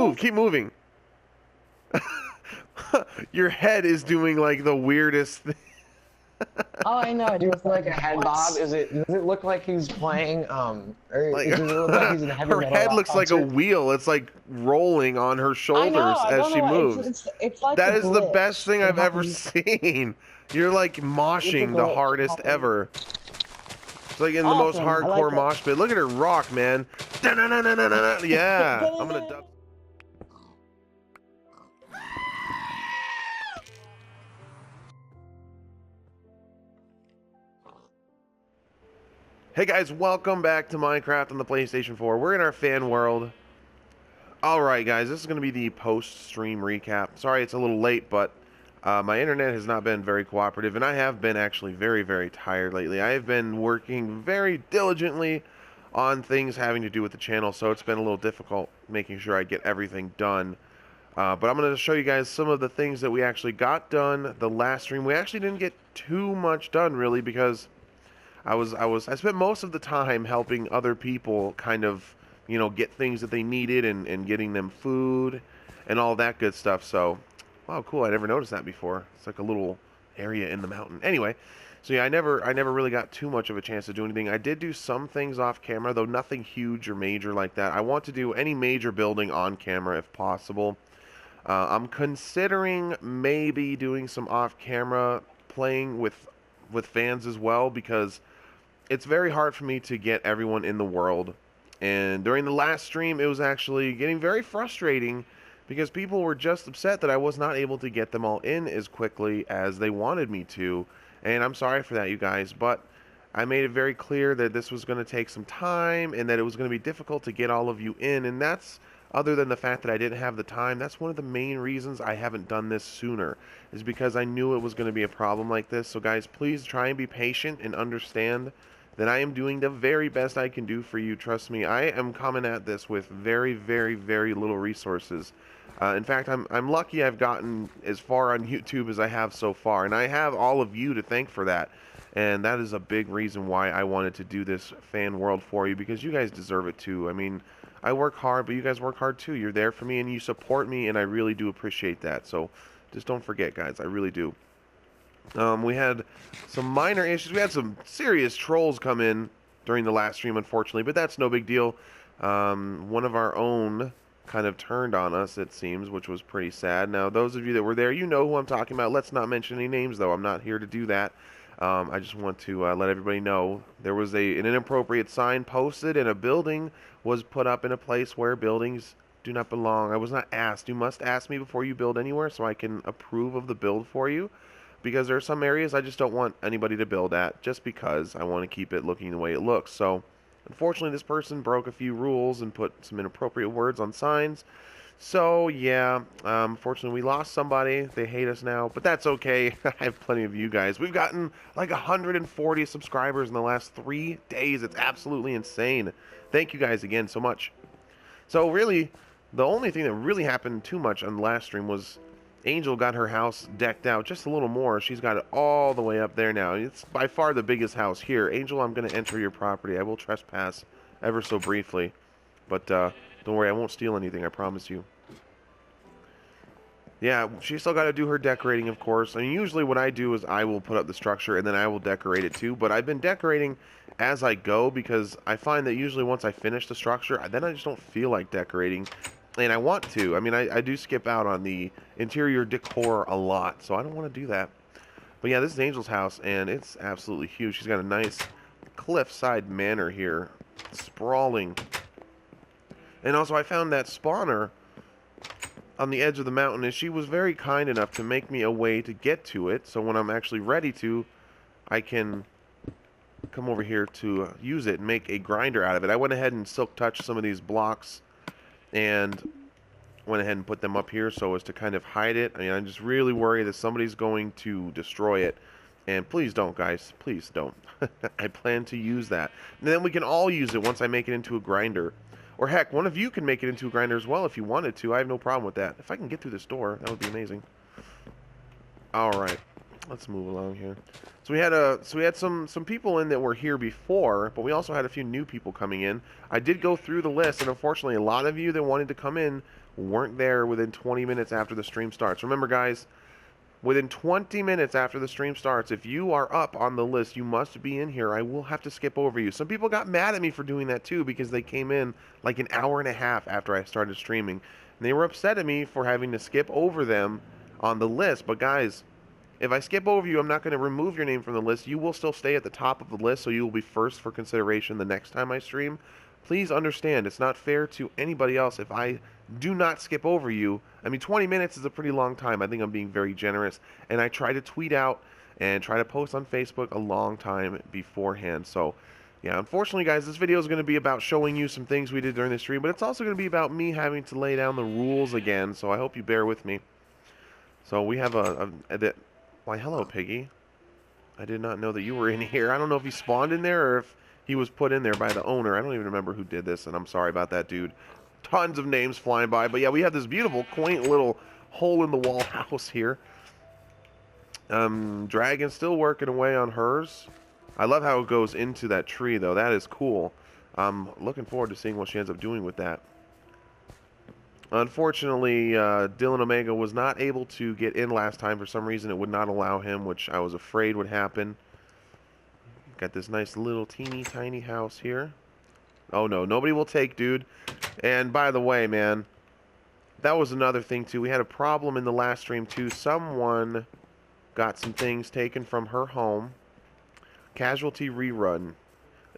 move. Keep moving. Your head is doing like the weirdest thing. Oh, I know. It's Do you just like a head bob? what? Does it look like he's playing or Like does it look like he's in a heavy her metal head rock looks like a concert? wheel. It's like rolling on her I know. shoulders I as don't know she why. moves. It's like a That is the best glitch. thing It I've ever happens. seen. You're like It's a moshing the glitch. It hardest happens. ever. It's like in the most Awesome. I hardcore like it. mosh pit. Look at her rock, man. Yeah, I'm gonna dub. Hey guys, welcome back to Minecraft on the PlayStation 4. We're in our fan world. Alright guys, this is going to be the post-stream recap. Sorry it's a little late, but my internet has not been very cooperative, and I have been actually very, very tired lately. I have been working very diligently on things having to do with the channel, so it's been a little difficult making sure I get everything done. But I'm going to show you guys some of the things that we actually got done the last stream. We actually didn't get too much done, really, because I spent most of the time helping other people kind of, you know, get things that they needed and getting them food and all that good stuff. So, wow, cool. I never noticed that before. It's like a little area in the mountain. Anyway, so yeah, I never really got too much of a chance to do anything. I did do some things off camera, though nothing huge or major like that. I want to do any major building on camera if possible. I'm considering maybe doing some off camera playing with fans as well, because it's very hard for me to get everyone in the world. And during the last stream, it was actually getting very frustrating because people were just upset that I was not able to get them all in as quickly as they wanted me to. And I'm sorry for that, you guys, but I made it very clear that this was going to take some time and that it was going to be difficult to get all of you in. And that's, other than the fact that I didn't have the time, that's one of the main reasons I haven't done this sooner, is because I knew it was going to be a problem like this. So guys, please try and be patient and understand that I am doing the very best I can do for you. Trust me, I am coming at this with very, very, very little resources. In fact, I'm lucky I've gotten as far on YouTube as I have so far, and I have all of you to thank for that. And that is a big reason why I wanted to do this fan world for you, because you guys deserve it too. I mean, I work hard, but you guys work hard too. You're there for me and you support me, and I really do appreciate that. So just don't forget, guys. I really do. We had some minor issues. We had some serious trolls come in during the last stream, unfortunately, but that's no big deal. One of our own kind of turned on us, it seems, which was pretty sad. Now, those of you that were there, you know who I'm talking about. Let's not mention any names, though. I'm not here to do that. I just want to let everybody know there was an inappropriate sign posted, and a building was put up in a place where buildings do not belong. I was not asked. You must ask me before you build anywhere so I can approve of the build for you, because there are some areas I just don't want anybody to build at, just because I want to keep it looking the way it looks. So, unfortunately, this person broke a few rules and put some inappropriate words on signs. So, yeah, unfortunately, we lost somebody. They hate us now, but that's okay. I have plenty of you guys. We've gotten like 140 subscribers in the last 3 days. It's absolutely insane. Thank you guys again so much. So, really, the only thing that really happened too much on the last stream was Angel got her house decked out just a little more. She's got it all the way up there now. It's by far the biggest house here. Angel, I'm going to enter your property. I will trespass ever so briefly. But don't worry, I won't steal anything, I promise you. Yeah, she's still got to do her decorating, of course. I mean, usually what I do is I will put up the structure and then I will decorate it too. But I've been decorating as I go, because I find that usually once I finish the structure, then I just don't feel like decorating. And I want to. I mean, I do skip out on the interior decor a lot, so I don't want to do that. But yeah, this is Angel's house, and it's absolutely huge. She's got a nice cliffside manor here, sprawling. And also, I found that spawner on the edge of the mountain, and she was very kind enough to make me a way to get to it, so when I'm actually ready to, I can come over here to use it and make a grinder out of it. I went ahead and silk touched some of these blocks and went ahead and put them up here so as to kind of hide it. I mean, I'm just really worried that somebody's going to destroy it. And please don't, guys. Please don't. I plan to use that. And then we can all use it once I make it into a grinder. Or heck, one of you can make it into a grinder as well if you wanted to. I have no problem with that. If I can get through this door, that would be amazing. Alright. Let's move along here. So we had some people in that were here before, but we also had a few new people coming in. I did go through the list, and unfortunately, a lot of you that wanted to come in weren't there within 20 minutes after the stream starts. Remember, guys, within 20 minutes after the stream starts, if you are up on the list, you must be in here. I will have to skip over you. Some people got mad at me for doing that too because they came in like an hour and a half after I started streaming. And they were upset at me for having to skip over them on the list. But guys, if I skip over you, I'm not going to remove your name from the list. You will still stay at the top of the list, so you will be first for consideration the next time I stream. Please understand, it's not fair to anybody else if I do not skip over you. I mean, 20 minutes is a pretty long time. I think I'm being very generous. And I try to tweet out and try to post on Facebook a long time beforehand. So, yeah, unfortunately, guys, this video is going to be about showing you some things we did during the stream, but it's also going to be about me having to lay down the rules again, so I hope you bear with me. So we have why, hello, Piggy. I did not know that you were in here. I don't know if he spawned in there or if he was put in there by the owner. I don't even remember who did this, and I'm sorry about that, dude. Tons of names flying by. But yeah, we have this beautiful, quaint little hole-in-the-wall house here. Dragon's still working away on hers. I love how it goes into that tree, though. That is cool. I'm looking forward to seeing what she ends up doing with that. Unfortunately, Dylan Omega was not able to get in last time. For some reason, it would not allow him, which I was afraid would happen. Got this nice little teeny tiny house here. Oh, no. Nobody will take, dude. And by the way, man, that was another thing, too. We had a problem in the last stream, too. Someone got some things taken from her home. Casualty rerun.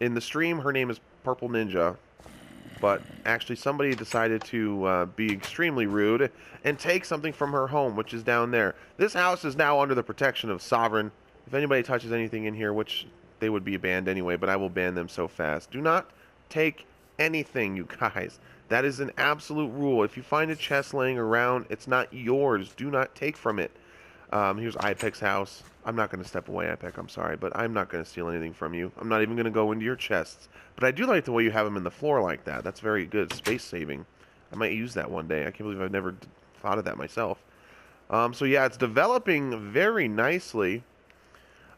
In the stream, her name is Purple Ninja. But actually somebody decided to be extremely rude and take something from her home, which is down there. This house is now under the protection of Sovereign. If anybody touches anything in here, which they would be banned anyway, but I will ban them so fast. Do not take anything, you guys. That is an absolute rule. If you find a chest laying around, it's not yours. Do not take from it. Here's IPEC's house. I'm not going to step away, IPEC. I'm sorry, but I'm not going to steal anything from you. I'm not even going to go into your chests. But I do like the way you have them in the floor like that. That's very good. Space saving. I might use that one day. I can't believe I've never thought of that myself. So yeah, it's developing very nicely.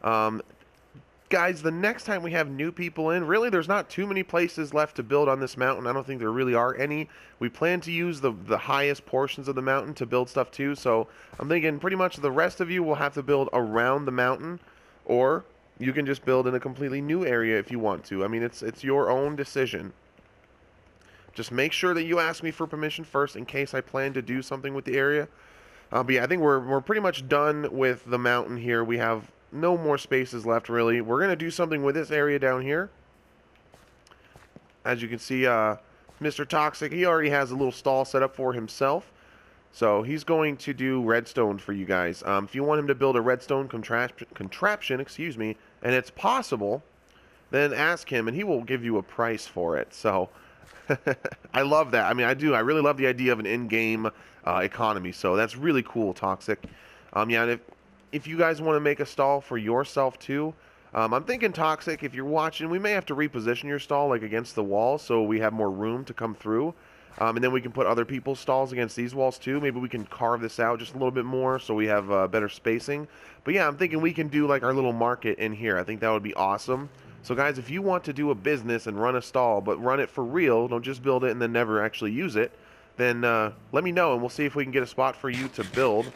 Guys, the next time we have new people in, really there's not too many places left to build on this mountain. I don't think there really are any. We plan to use the highest portions of the mountain to build stuff too, so I'm thinking pretty much the rest of you will have to build around the mountain, or you can just build in a completely new area if you want to. I mean, it's your own decision. Just make sure that you ask me for permission first in case I plan to do something with the area. But yeah, I think we're pretty much done with the mountain here. We have no more spaces left, really. We're going to do something with this area down here. As you can see, Mr. Toxic, he already has a little stall set up for himself. So he's going to do redstone for you guys. If you want him to build a redstone contraption, excuse me, and it's possible, then ask him, and he will give you a price for it. So I love that. I mean, I do. I really love the idea of an in-game economy. So that's really cool, Toxic. Yeah, and if you guys want to make a stall for yourself too, I'm thinking, Toxic, if you're watching, we may have to reposition your stall like against the wall so we have more room to come through. And then we can put other people's stalls against these walls too. Maybe we can carve this out just a little bit more so we have better spacing. But yeah, I'm thinking we can do like our little market in here. I think that would be awesome. So guys, if you want to do a business and run a stall, but run it for real, don't just build it and then never actually use it, then let me know and we'll see if we can get a spot for you to build.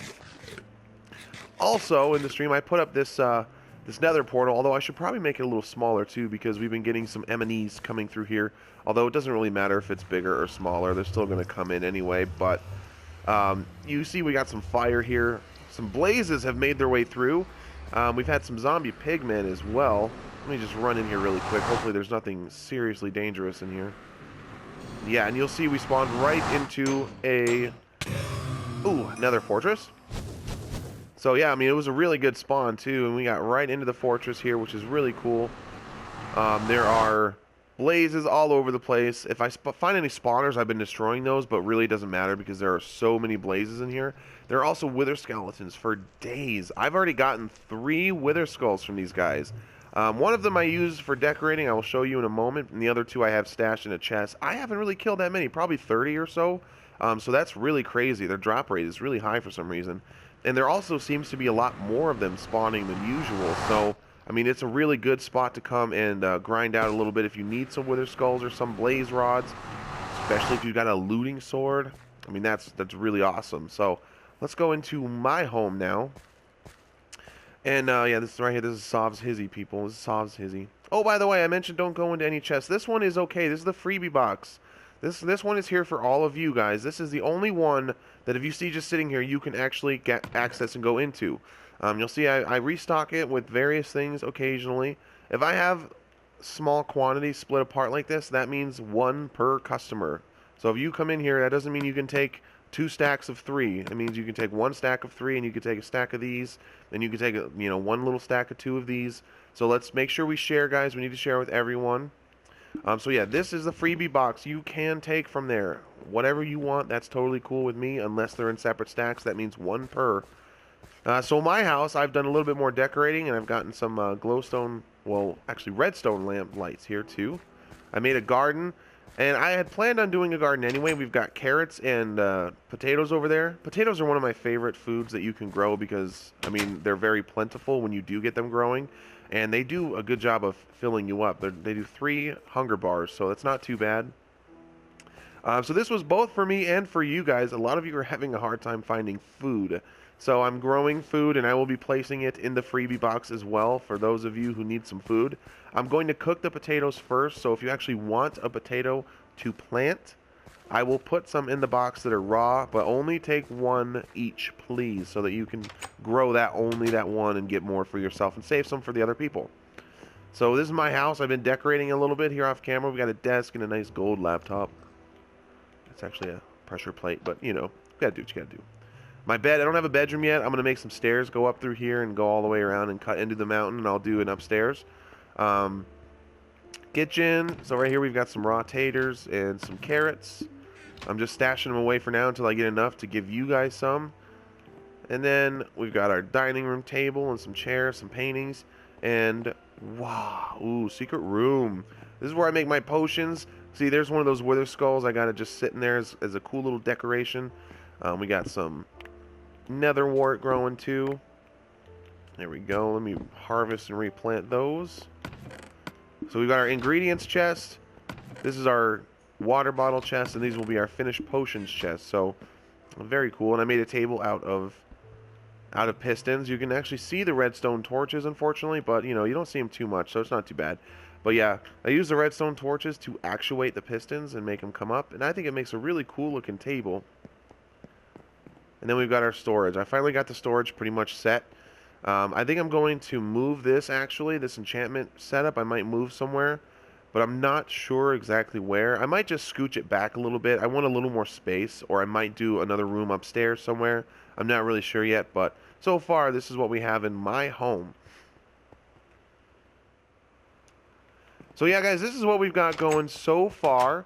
Also, in the stream, I put up this this nether portal, although I should probably make it a little smaller, too, because we've been getting some M&Es coming through here. Although it doesn't really matter if it's bigger or smaller. They're still going to come in anyway. But you see we got some fire here. Some blazes have made their way through. We've had some zombie pigmen as well. Let me just run in here really quick. Hopefully there's nothing seriously dangerous in here. Yeah, and you'll see we spawned right into a nether fortress. So yeah, I mean, it was a really good spawn too, and we got right into the fortress here, which is really cool. There are blazes all over the place. If I find any spawners, I've been destroying those, but really it doesn't matter because there are so many blazes in here. There are also wither skeletons for days. I've already gotten 3 wither skulls from these guys. One of them I use for decorating. I will show you in a moment, and the other 2 I have stashed in a chest. I haven't really killed that many, probably 30 or so. So that's really crazy. Their drop rate is really high for some reason. And there also seems to be a lot more of them spawning than usual. So, I mean, it's a really good spot to come and grind out a little bit if you need some wither skulls or some blaze rods. Especially if you've got a looting sword. I mean, that's really awesome. So let's go into my home now. And yeah, this is right here. This is Sov's Hizzy, people. This is Sov's Hizzy. Oh, by the way, I mentioned don't go into any chests. This one is okay. This is the freebie box. This one is here for all of you guys. This is the only one that if you see just sitting here, you can actually get access and go into. You'll see I restock it with various things occasionally. If I have small quantities split apart like this, that means one per customer. So if you come in here, that doesn't mean you can take 2 stacks of 3. It means you can take 1 stack of 3, and you can take a stack of these, and you can take one little stack of 2 of these. So let's make sure we share, guys. We need to share with everyone. So yeah, this is the freebie box. You can take from there whatever you want. That's totally cool with me, unless they're in separate stacks. That means 1 per. So my house, I've done a little bit more decorating, and I've gotten some glowstone, well, actually redstone lamp lights here too. I made a garden, and I had planned on doing a garden anyway. We've got carrots and potatoes over there. Potatoes are one of my favorite foods that you can grow because, I mean, they're very plentiful when you do get them growing. And they do a good job of filling you up. They do 3 hunger bars, so that's not too bad. So this was both for me and for you guys. A lot of you are having a hard time finding food. So I'm growing food, and I will be placing it in the freebie box as well for those of you who need some food. I'm going to cook the potatoes first, so if you actually want a potato to plant, I will put some in the box that are raw, but only take 1 each, please, so that you can grow only that one and get more for yourself and save some for the other people. So this is my house. I've been decorating a little bit here off camera. We got a desk and a nice gold laptop. It's actually a pressure plate, but you gotta do what you gotta do. My bed, I don't have a bedroom yet. I'm gonna make some stairs, go up through here and go all the way around and cut into the mountain, and I'll do an upstairs. Kitchen, so right here we've got some raw taters and some carrots. I'm just stashing them away for now until I get enough to give you guys some. And then we've got our dining room table and some chairs, some paintings, and wow, ooh, secret room. This is where I make my potions. See, there's one of those wither skulls. I got it just sitting there as a cool little decoration. We got some nether wart growing too. There we go. Let me harvest and replant those. So we've got our ingredients chest. This is our water bottle chest, and these will be our finished potions chest. So very cool. And I made a table out of pistons. You can actually see the redstone torches, unfortunately, but you don't see them too much, so it's not too bad. But yeah, I use the redstone torches to actuate the pistons and make them come up, and I think it makes a really cool looking table. And then we've got our storage. I finally got the storage pretty much set. I think I'm going to move this, actually, this enchantment setup. I might move somewhere, but I'm not sure exactly where. I might just scooch it back a little bit. I want a little more space, or I might do another room upstairs somewhere. I'm not really sure yet, but so far this is what we have in my home. So yeah, guys, this is what we've got going so far.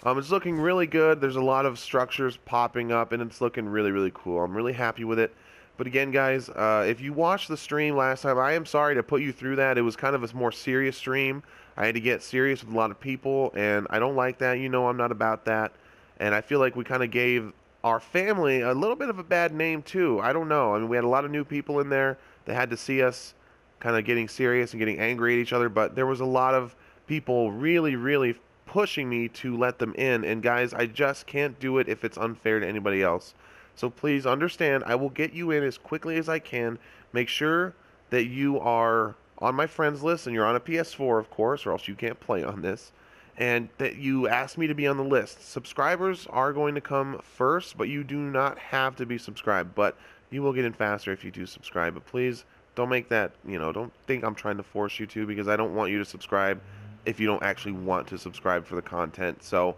It's looking really good. There's a lot of structures popping up, and it's looking really, really cool. I'm really happy with it. But again, guys, if you watched the stream last time, I am sorry to put you through that. It was kind of a more serious stream. I had to get serious with a lot of people, and I don't like that. I'm not about that. And I feel like we kind of gave our family a little bit of a bad name, too. I don't know. I mean, we had a lot of new people in there that had to see us kind of getting serious and getting angry at each other, but there was a lot of people really, really pushing me to let them in. And guys, I just can't do it if it's unfair to anybody else. So please understand, I will get you in as quickly as I can. Make sure that you are on my friends list, and you're on a PS4, of course, or else you can't play on this, and that you ask me to be on the list. Subscribers are going to come first, but you do not have to be subscribed, but you will get in faster if you do subscribe. But please, don't make that, don't think I'm trying to force you to, because I don't want you to subscribe if you don't actually want to subscribe for the content. So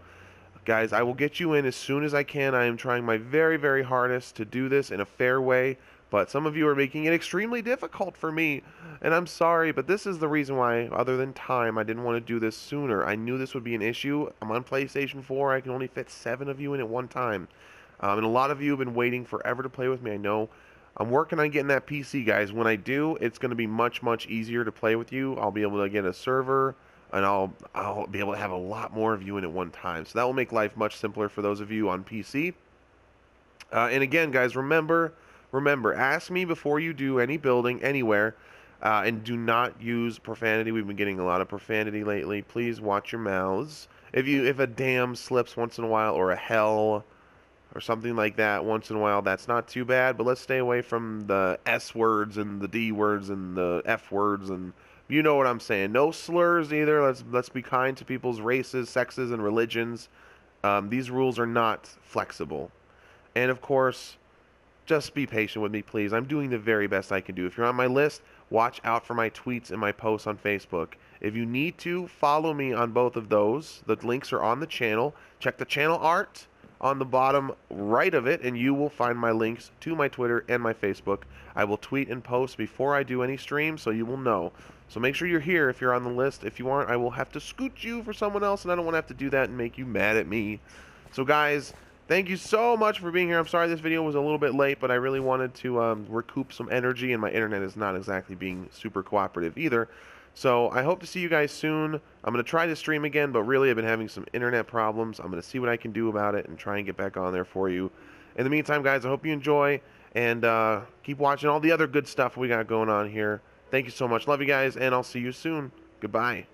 guys, I will get you in as soon as I can. I am trying my very, very hardest to do this in a fair way, but some of you are making it extremely difficult for me, and I'm sorry, but this is the reason why, other than time, I didn't want to do this sooner. I knew this would be an issue. I'm on PlayStation 4. I can only fit 7 of you in at one time, and a lot of you have been waiting forever to play with me. I know. I'm working on getting that PC, guys. When I do, it's going to be much, much easier to play with you. I'll be able to get a server, and I'll be able to have a lot more of you in at one time. So that will make life much simpler for those of you on PC. And again, guys, remember, ask me before you do any building anywhere, and do not use profanity. We've been getting a lot of profanity lately. Please watch your mouths. If a dam slips once in a while, or a hell, or something like that once in a while, that's not too bad. But let's stay away from the S words and the D words and the F words, and you know what I'm saying. No slurs either. Let's be kind to people's races, sexes, and religions. These rules are not flexible. And of course, just be patient with me, please. I'm doing the very best I can do. If you're on my list, watch out for my tweets and my posts on Facebook. If you need to, follow me on both of those. The links are on the channel. Check the channel art on the bottom right of it, and you will find my links to my Twitter and my Facebook. I will tweet and post before I do any streams, so you will know. So make sure you're here if you're on the list. If you aren't, I will have to scoot you for someone else, and I don't want to have to do that and make you mad at me. So guys, thank you so much for being here. I'm sorry this video was a little bit late, but I really wanted to recoup some energy, and my internet is not exactly being super cooperative either. So I hope to see you guys soon. I'm going to try to stream again, but really I've been having some internet problems. I'm going to see what I can do about it and try and get back on there for you. In the meantime, guys, I hope you enjoy, and keep watching all the other good stuff we got going on here. Thank you so much. Love you guys, and I'll see you soon. Goodbye.